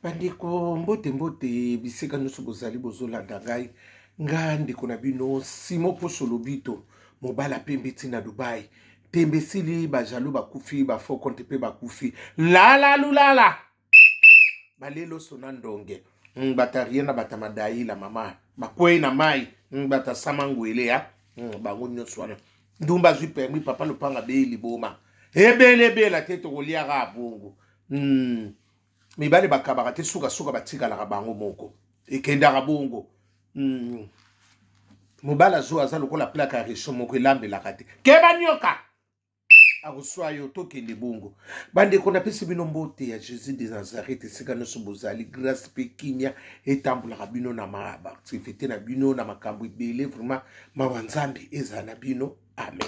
Bandeko mbote mbote bisika nusu bozali bozolanda ngai nga ndeko na bino Simo Poso Lobito mobala pembe tina Dubai tembe sili bajalu bakufi bafoko ntepe bakufi la lulala balelo sonandonge batariena batamadai la mama bakwei na mai bata samangwele ya bango nyonso wana ndumba zwi permis papa lopanga be liboma ebele la tete koliaka abongo mibale bakabaka te suka batikala bango moko ekendaka bongo mobala zo aza lokola plaka risho moko elambelaka te keba nyoka akuswa yo tokende bongo bandeko napesi bino mbote ya Jésus de Nazareth esika nyonso bozali grâce mpe kimia etambulaka bino na baaktivité na bino na makambo ebele vraiment mawa nzambe ezala na bino amen.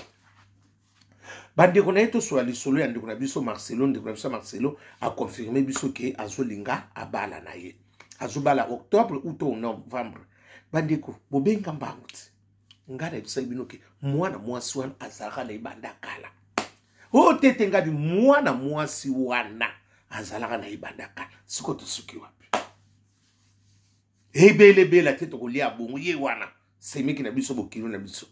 Bandeko na yeto soa lisolo ya ndeko na biso Marcelo ndeko na biso Marcelo a confirmé biso ke azolinga abala na ye azobala octobre ou to novembre. Bandeko bobenga mbanguti ngana bisa bino ke mwana mwasi wana azalaka na ibanda kala o tete ngabi mwana mwasi wana azalaka na ibanda kala siko tosuki wapi ebele tete kolia bongo ye wana semeki na biso bokilo na biso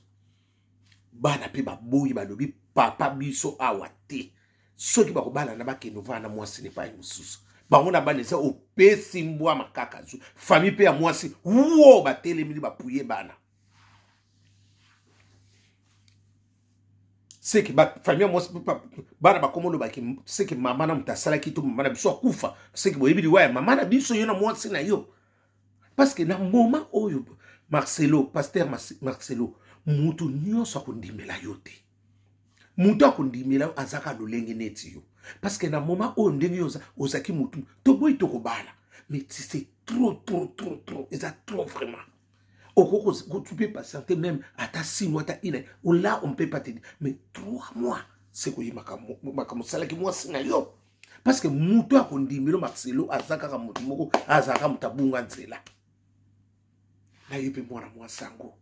bana pe baboyi balobi papa biso awa te soki bakobala na bakeno vana mwasi ne pa mususu bango na bana esa opesi mbwa makaka zu famille pe ya mwasi wo batelemili bapuye bana seki ba famille mwasi bana bakomolo baki seki mama na mutasala kitu mama na biso akufa seki boyebili waya mama na biso yo na mwasi na yo parce que na moment oyo Marcelo pasteur Marcelo mutu nyonso akondimela yo te mutu akondimela azaka lolenge neti yo parce que na moment oyo ndenge yo ozaki mutu toboyi tokobala mais c'est trop eza trop vraiment tu peux patienter même à ta 6 mois ta ine ou là on peut pas te dire mais 3 mois c'est quoi makamu salaki moi sina yo parce que mutu akondimela Marcelo azaka mutu moko azaka mutabunga nzela na yepe mwana mwasango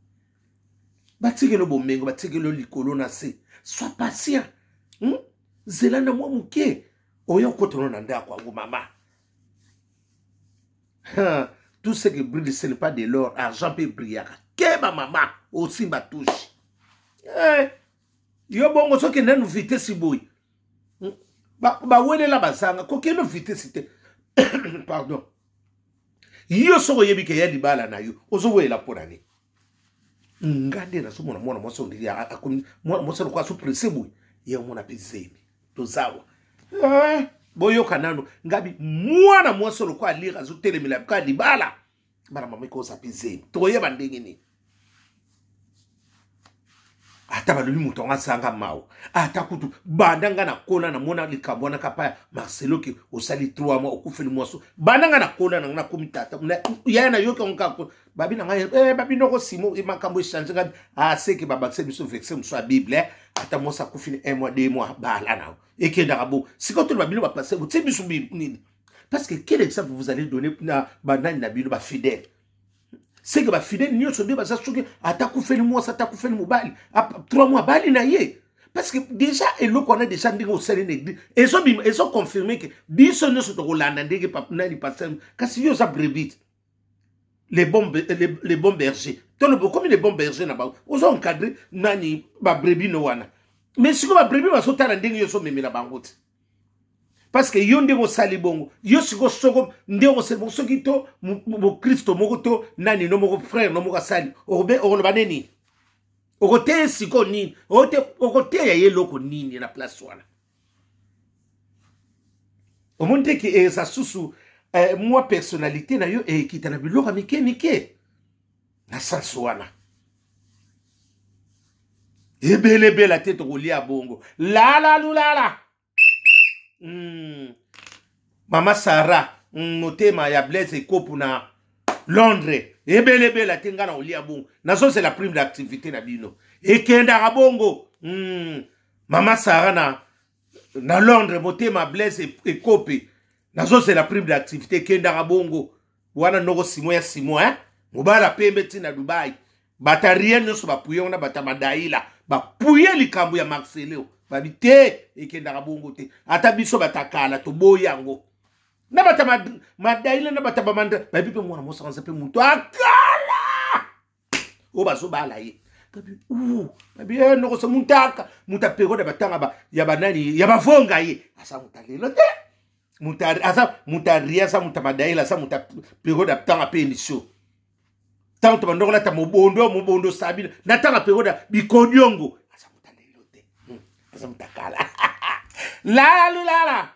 batikelo bomengo batikelo likolo na se sois patient zelana mwa muke oyo kotono na ndako wangu mama tout ce qui brille ce n'est pas de l'or argent peut briller keba mama aussi batouche yo bongo soki nanu vitesse boy ba wele la bazanga kokeno vitesse te pardon yo soko yebike ya dibala na yo ozowela ponani ngande na somo na mwana mwasi ondiri mwana mwasi kwa so pressebo ye mwana pezemi tozawa boyo kanano ngabi mwana mwasi kwa lira zo telemela ka dibala bara mama ko sa pezemi to yeba ndenge ni ata balumi mutonga sanga mawo ata kutu bandanga na kona na mona likabona kapaya Marcelo ki osali 3 mois okufeli mwaso bandanga na kona na komitata ya na yoka nkako babi na ngai babi noko Simo makambo change ngabi seki baba se biso vexé mso bible ata mosa kufini 1 mois 2 mois bala na ekenda kabo sikoto babilo ba passer vous biso nini parce que quel exemple vous allez donner na bandani na bilo ba fidèle. C'est que ba fidèle nyo sobe ba sasoki atakufeli mwasa atakufeli mobali 3 mois bali na ye parce que déjà eloko on a déjà ndingo osali n'église et so confirmer que biso nyo soto kolanda ndenge papa nani pasteur kasi yo za brebit les bons bergers comme les bons bergers na ba ozo encadrer nani ba brebis no wana mais siko ba brebis ba sotala ndenge yo so memela bangote parce que yo ndenge osali bongo yo siko soko ndenge osali bongo soki to mo Kristo moko to nani no moko frère no moko sali obe oloba neni okote siko nini okote ya yeloko nini na place wana omonte ki eza susu moi personnalité na yo ekita na biloko mike na sens wana ebele la tete kolia bongo la Mama Sarah motema ya Blaise Ekopu na Londres ebele la tenga na olia bongo nazo c'est la prime d'activité na bino ekenda bongo Mama Sarah na Londres motema Blaise Ekopu nazo c'est la prime d'activité ekenda bongo wana noko Simo ya Simo mobala pembe tina Dubai batarien nyonso bapuye na batamadaila bapuye likambo ya Marcelo babite ekenda bongo te ata biso batakala to boyango Nabata madaila nabata bamanda babipe mwana mosa kanzape mutu akala oba so bala ye kabi babi no ko muntaka mutapego da batanga ba ya banani ya bavonga ye asa mutalelo te mutari asa mutaria sa mutamadaila sa mutapego da tanga pe nisho tanto bandola ta mobondo sabina na tanga pego da bikodyongo asa mutalelo te asa mutakala la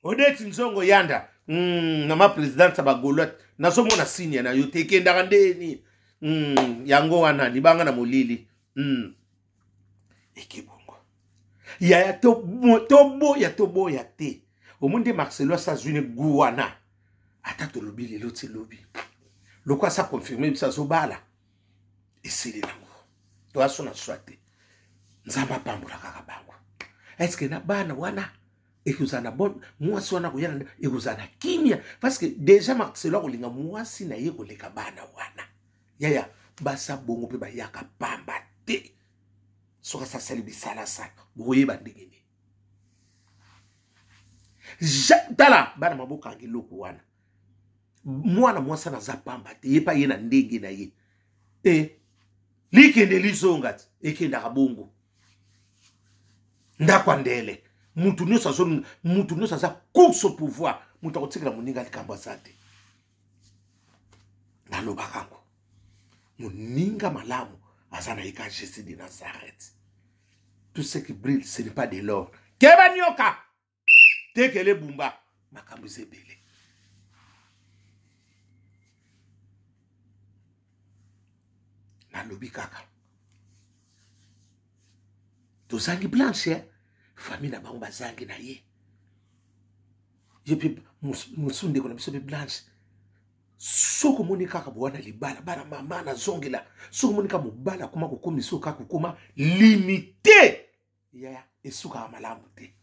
odeti nzongo yanda na ma president sabagolot na somo na sinya na yote kenda ndeni yango wana libanga na molili ekibongo ya tobo ya te omunde Marcelo sa zune guwana atato lobili loti lobi lokwa sa confirmer bisa zobala esili nango to asona swate nzamba pambula kaka bango est-ce que na bana wana ekuzana bon mwasi wana kuyana ekuzana kimia parce que déjà Marcelo kolinga mwasi na ye koleka bana wana yaya basa bongo pe ba yaka pamba te soka sa sali bisala sa boye bandingini tala bana maboka ngiloko wana mwana mwasa na za pamba te yepa ye na ndenge na ye likende lizonga ekenda kabongo ndakwandele mutu nyonso aza course au pouvoir mutu akotikela moninga likambo azate nalobaka ngo moninga malamu aza na yeka Jésus de Nazareth. Tout ce qui brille ce n'est pas de l'or keba nyoka tekele bumba makambo ezebele nalobi kaka tozangi blanche famille na bango bazangi na ye yepi musunde kona biso be blanche soko moni kaka bwana libala bana mama na zongela soko moni kaka mobala kuma kokomi soko kaka kuma limité ya esuka malamu te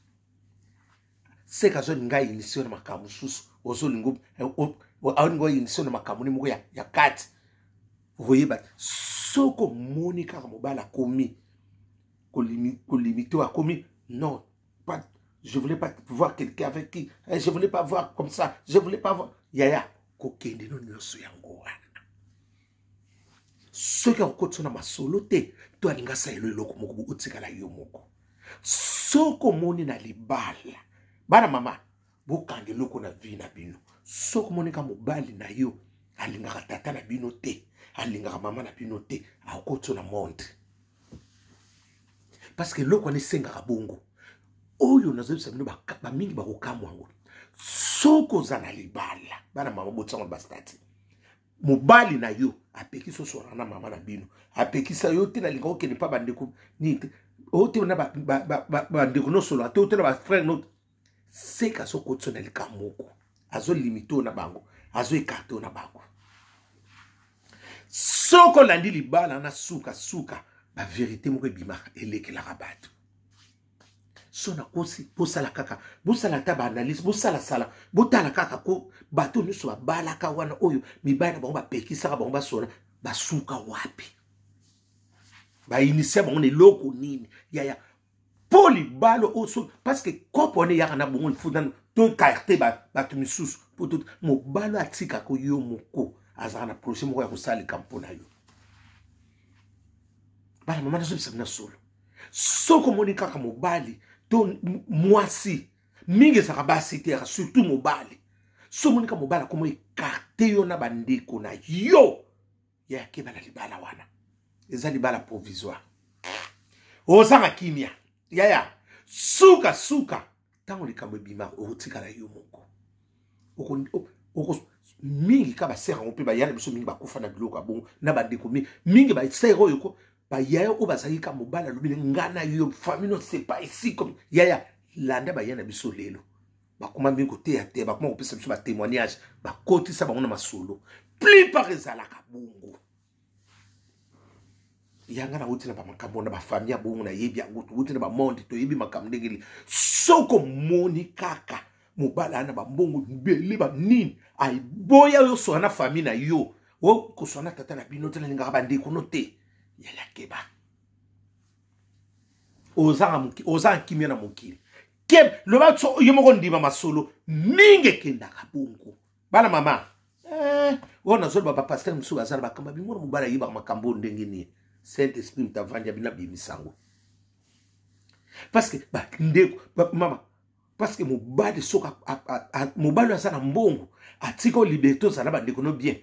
seka zo ngai inisio na makamu susu ozo lingo ngo inisio na makamu ni muko ya kati oyeba soko moni kaka mobala komi limité à commis. Non, pas, je voulais pas voir quelqu'un avec qui. Je voulais pas voir comme ça. Je voulais pas voir. Yaya, kokende no nyoso yango wana. Soki okotso na masolo te, to alinga sa elo eloko moko bu otikala yo moko. Soko moni na libala. Bana mama, bokange loko na vi na bino. Soko moni ka mobali na yo, alinga tata na bino te, alinga mama na bino te, akotso na monde. Parce que l'eau connaît 5 bongo. Oyo nazo sabino ba mingi ba kokamwango. Soko zana libala. Bana mama botsango bastati. Mobali na yo apeki so sorana mama na bino. Apeki sa yo te na linga okene pa bandeko ni o te na bandeko no solo ate o te na ba frère no seka so kotso na likamoko. Azo limito na bango. Azo ekato na bango. Soko landi libala na suka la vérité moko bima eleke la rabat sona kosi bosala kaka bosala ta ba analyse bosala sala botala kaka ko bato nyuso bala ka wana oyo mibana bango ba pekisa bango ba sona basuka wapi ba initia bango ne loko nini yaya poli balo oso parce que kopo ne yaka na bongo fudan to carte ba tumisusu poto mo balo atika ko yo moko azana projet moko ya kosala kampona yo bana mama nazo bisa na solo soko moni kaka mobali to mwasi mingi saka basi te surtout mobali so moni kaka mobala komo ekarte yo na bandeko na yo ya kebala libala wana eza libala provisoire osanga kimia ya suka tango likambo bima otikala yo moko oko mingi ka ba sera mpe ba yana biso mingi ba kufa na biloko bongo na bandeko mingi ba sera yoko ba yaya o bazali ka mobala lobile ngana yo famille no c'est pas ici comme yaya landa ba yana biso lelo ba kuma mbingo te ya te ba kuma kopesa biso ba témoignage ba koti sa bango na masolo plus par ezalaka bongo yanga na uti na ba makambo na ba famille ya bongo na yebi yango uti na ba monde to yebi makambo ndengeli soko moni kaka mobala na ba mbongo bele ba nini ay boya yo so na famille na yo o ko so na tata na bino te na linga ba ndeko no te yala keba ozanga kimia na mokili kem lo ba tso yo moko ndima masolo minge kenda kabungu bana mama ona zo baba pasteur musu azala bakamba bimona mubala yiba makambo ndenge ni Saint Esprit mtavanja bina bimisango parce que ba ndeko mama parce que mobali soka mobali azana mbongo atika liberté za na bandeko no bien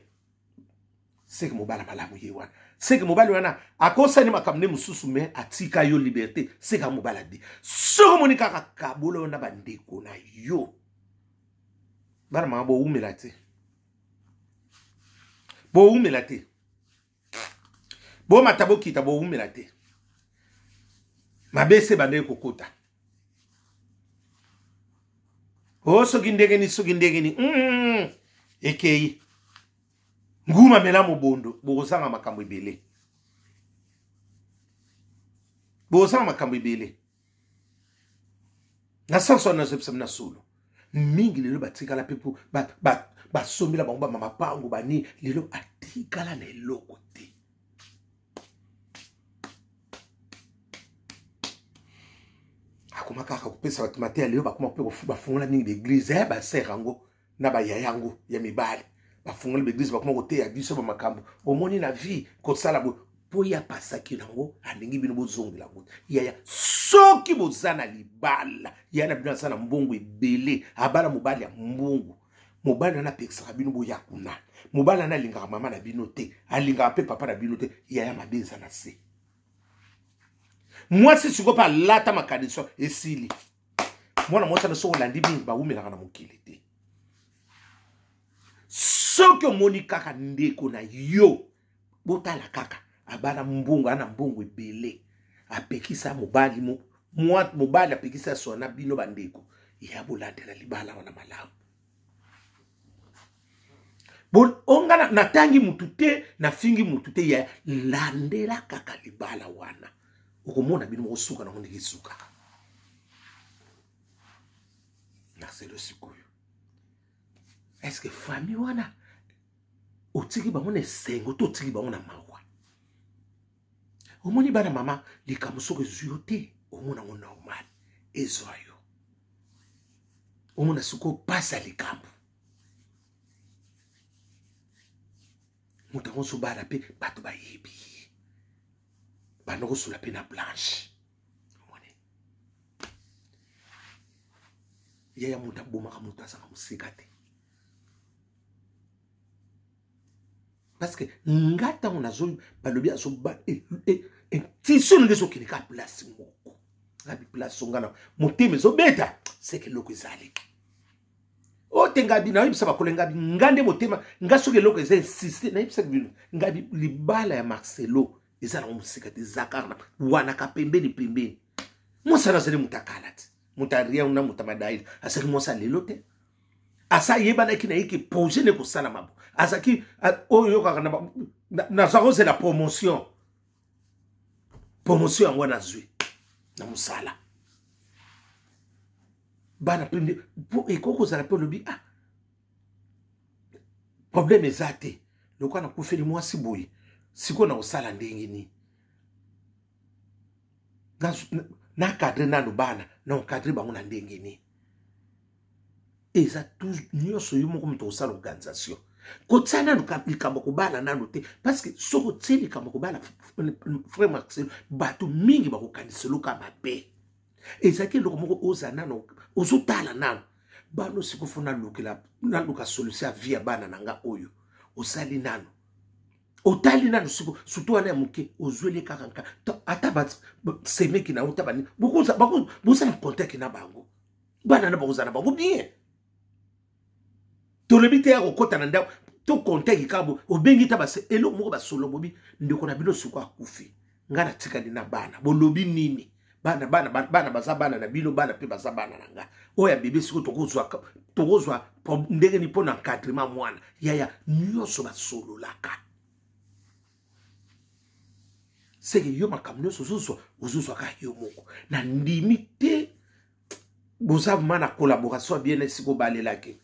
c'est que mobali malamu yewana c'est que mobali wana akosa ni makamne mususu me atika yo liberté c'est que mobali di so monika kakabolo na bandeko na yo bana mama bo umelate bo umelate bo matabo kita bo umelate mabese bande kokota o soki ndenge ni ekei nguma mela mobondo bozanga makambo ebele na sanso na zepsam na solo mingi lelo batikala pepo basombela bango mama pango bani lelo atikala na eloko te akoma kaka kopesa bato mateya lelo bakoma mpe bafungola mingi l'église basere yango na bayaya yango ya mibali bafungola l'église bakoma koteya biso bamakambo omoni na vie kosala po ya pasaki nango alingi bino bozongela ngo yaya soki bozana libala yana bino asana mbongo ebele abala mobali ya mbongo mobali na pekisa bino boya kuna mobali na linga mama na bino te alinga pe papa na bino te yaya mabeza na se moi si siko pa lata makadiso esili mwana mwasa na soko landi bingi ba umela kana mokili te soki omoni kaka ndeko na yo botala kaka abana mbungu ana mbungu ebele apekisa mobali mobali apekisa sona bino bandeko ya bolandela libala wana malamu bon ongana natangi mutute na fingi mutute ya landela kaka libala wana okomona bino mosuka na ndiki suka na selo sikoyo est-ce que famille wana otiki bango na sengo to otiki bango na mawa omoni bana mama likamusoko ezuyo te omona ngo normal ezoyo omona suko pasa likambo mutango so bana pe bato bayebi banoko sula pe na blanche omoni yaya muta bomaka mutu azaka mosika te parce que ngata on azo balobi azo ba tiso ngeso kinika place moko ngabi place ngana motime zo beta c'est que loko ezali o tenga bi na yibisa bakole ngabi ngande motema ngaso ke loko eza insister na yibisa bino ngabi libala ya Marcelo ezala musika te zakarna wana ka pembeni mosala zele mutakalati mutaria una mutamadai asaki mosa lelo te asa yeba na kina yiki projet ne ko sala mabo asaki oyo kaka na zako c'est la promotion yango na zwi na musala bana pende po ekoko za la pe lobi problème ezate loko na kufeli mwasi boyi siko na usala ndenge ni na cadre na bana na cadre bango na ndenge ni eza tous nyonso yo moko mto usala organisation kotsana likambo kobala nano te parce que soko tseli likambo kobala frère Marcel bato mingi bakokaniselo ka mabe ezaki loko moko oza nano ozotala nano bano sikofuna lukela naluka solution via bana nanga oyo osali nano otali nano siko surtout ana muke ozwele kakanka ata ba semeki na utabani boza na contact na bango bana na boza na bango bien tolebite ya kokota na ndako to contact kabo obengi ta base elo moko ba solo bobi ndeko na bino suko akufi ngana tikali na bana bolobi nini bana baza bana na bino bana pe baza bana nanga oya bebe siko tokozwa ndenge ni pona encadrement mwana yaya nyonso ba solo laka seke yo makamno sozuzwa ka yo moko na limite boza mana collaboration bien siko balelaki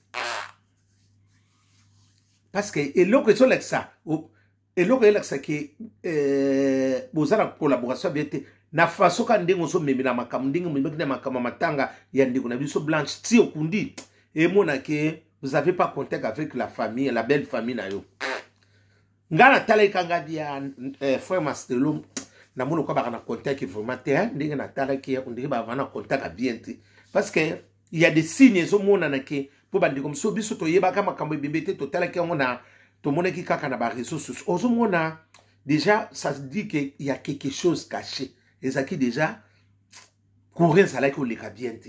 parce que eloko ezola ça eloko elakisa ke boza na collaboration bien te na faso ka ndenge so memi na makamu ndenge memi na makamu matanga ya ndeko na biso Blanche ti okundi et mona ke vous avez pas contact avec la famille, la belle famille na yo ngana tala ikanga dia frère Marcelo na mono ko ba na contact vraiment te ndenge na tala ki ndenge ba vana contact bien te parce que il y a des signes zo mona na ke po bandi comme so biso to yeba ka makambo bembe te to tala ki ngona to mona ki kaka na ba réseaux sociaux ozo mona déjà ça se dit que il y a quelque chose caché et ça qui déjà courir ça là que les bien te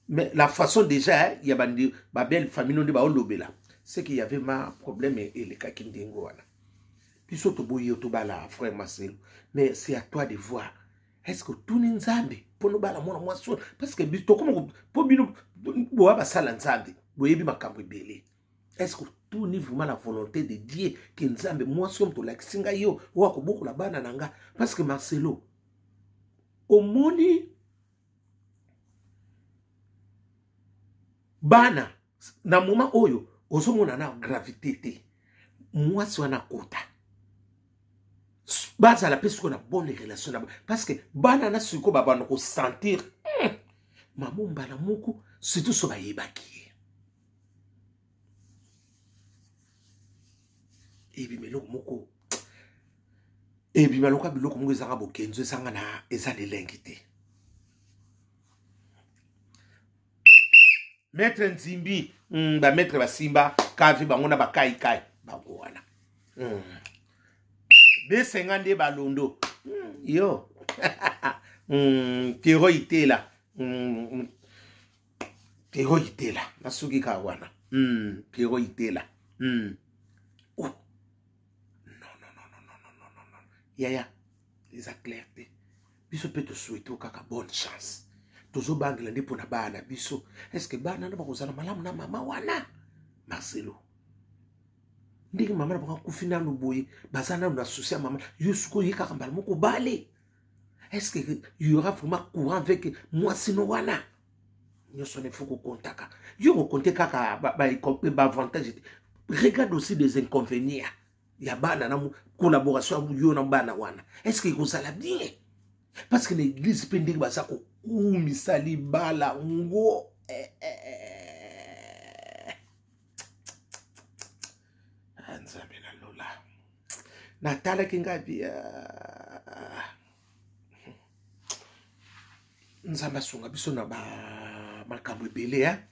mais la façon déjà il y a bandi ba belle famille non de ba olobela c'est qu'il y avait ma problème et les kaki ndengo wana biso to boye to bala frère Marcel mais c'est à toi de voir est-ce que tout ni nzambe pour nous bala mona moi parce que biso comme pour bino boa ba sala nzambe boyebi makambo ebele est-ce que tout ni vraiment la volonté de Dieu que nzambe moi somme to la singa yo wa ko beaucoup la bana nanga parce que Marcelo au moni bana na moment oyo ozomona na gravité te moi so na kota baza la pese qu'on a bonne relation parce que bana na suko baba no sentir maman bana moko surtout so ba yebaki et bi meloko moko et bi maloko biloko moko ezanga bokenzo ezanga na eza lelengite maître Nzimbi ba maître basimba kavi bangona bakai kai bangwana B50 balondo yo Tero itela Tero itela nasuki ka wana Tero itela oh non yaya les clarté biso peut te souhaiter kaka bonne chance tozo bangla ndi pona bana biso est-ce que bana na bakozana malamu na mama wana Marcelo ndenge mama na baka kufina no boye bazana na souci à maman yusuko yeka kambala moko bale est-ce que il y aura vraiment courant avec moi sinon wana nyoso ne faut ko kontaka yo ko konte kaka ba avantage regarde aussi des inconvénients ya bana na collaboration yo na bana wana est-ce que vous allez bien parce que l'église pending ba sako misali bala ngo nzambe na lola natala kingabi nzamba sunga biso na ba makambo ebele ya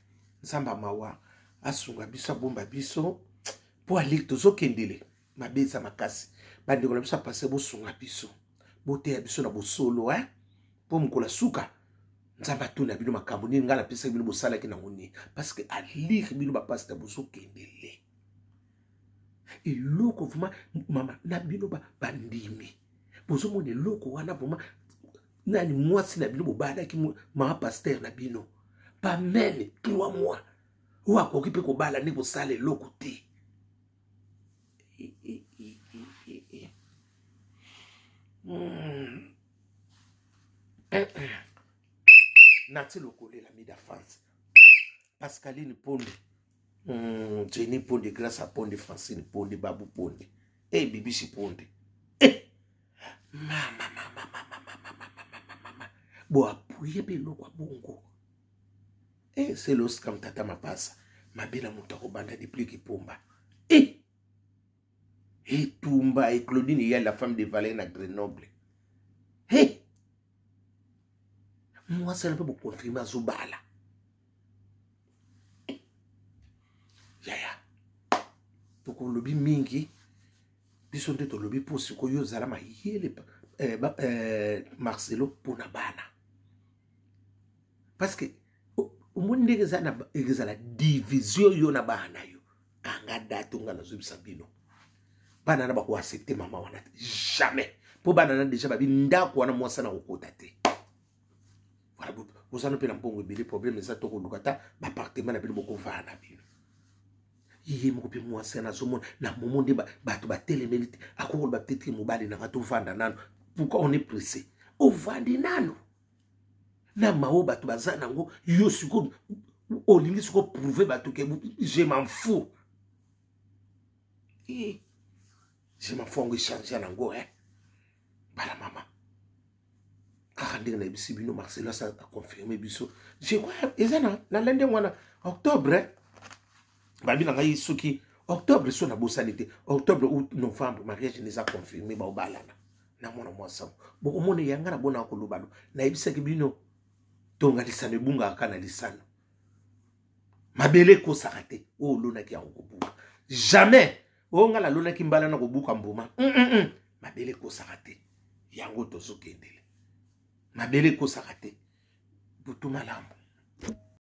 nzamba mawa asunga biso bomba biso po ali tozokendele mabeza makasi bandeko na biso apase bosunga biso boteya biso na bosolo po mkola suka nzamba tuna bino makambo nini ngala pesa bino bosala ki na ngoni parce que alire bino ba pasteur bozokendele eloko vraiment mama na bino bandimi bozomona eloko wana vraiment nani mwasi na bino bobadaki mama pasteur na bino pas même 3 mois wakoki mpe kobala nde bosala eloko te nati lokolela mida France Pascaline Ponde Jenny Ponde grâce à Ponde Francine Ponde Babou Ponde Bibishi Ponde mama bo appuyer pelo kwa bongo c'est l'os comme tata mapasa mabela muta ko banda depuis ki pomba Tumba et Claudine il y a la femme de Valère à Grenoble moi c'est un peu pour confirmer à Zobala yaya toko lobi mingi biso nde to lobi po siko yo zala ma yele Marcelo pona bana parce que au monde ezala division yo na bana yo anga date nga na zobisa bino bana na ba ko accepter mama wana jamais po bana na déjà babi ndako wana mwasa na kokota te voilà vous en pe na mbongo ebele problème ça to ko lukata ba appartement na bino boko vana bino yé moko pe mwasa na zomo na momo nde bato ba telemelite akoko ba peut-être mobali na to vanda nano pourquoi on est pressé au vandi nano na mao bato bazana ngo yo siko olingi siko prouver bato ke je m'en fous je m'en fous ngo changer nango bala mama kaka ndenge na yebisi bino Marcelo a confirmé biso je crois eza na lende wana octobre babi na ngai soki octobre so na bosani te octobre ou novembre mariage les a confirmé ba obalana na mwana mwasa bo omone yanga na bona ko lobalo na yebisaki bino tonga lisano ebunga akana lisano mabele ko sakate o lonaki yango kobuka jamais o ngala lonaki mbala na kobuka mbuma mabele ko sakate yango tozokendele mabele ko sakate butu malamu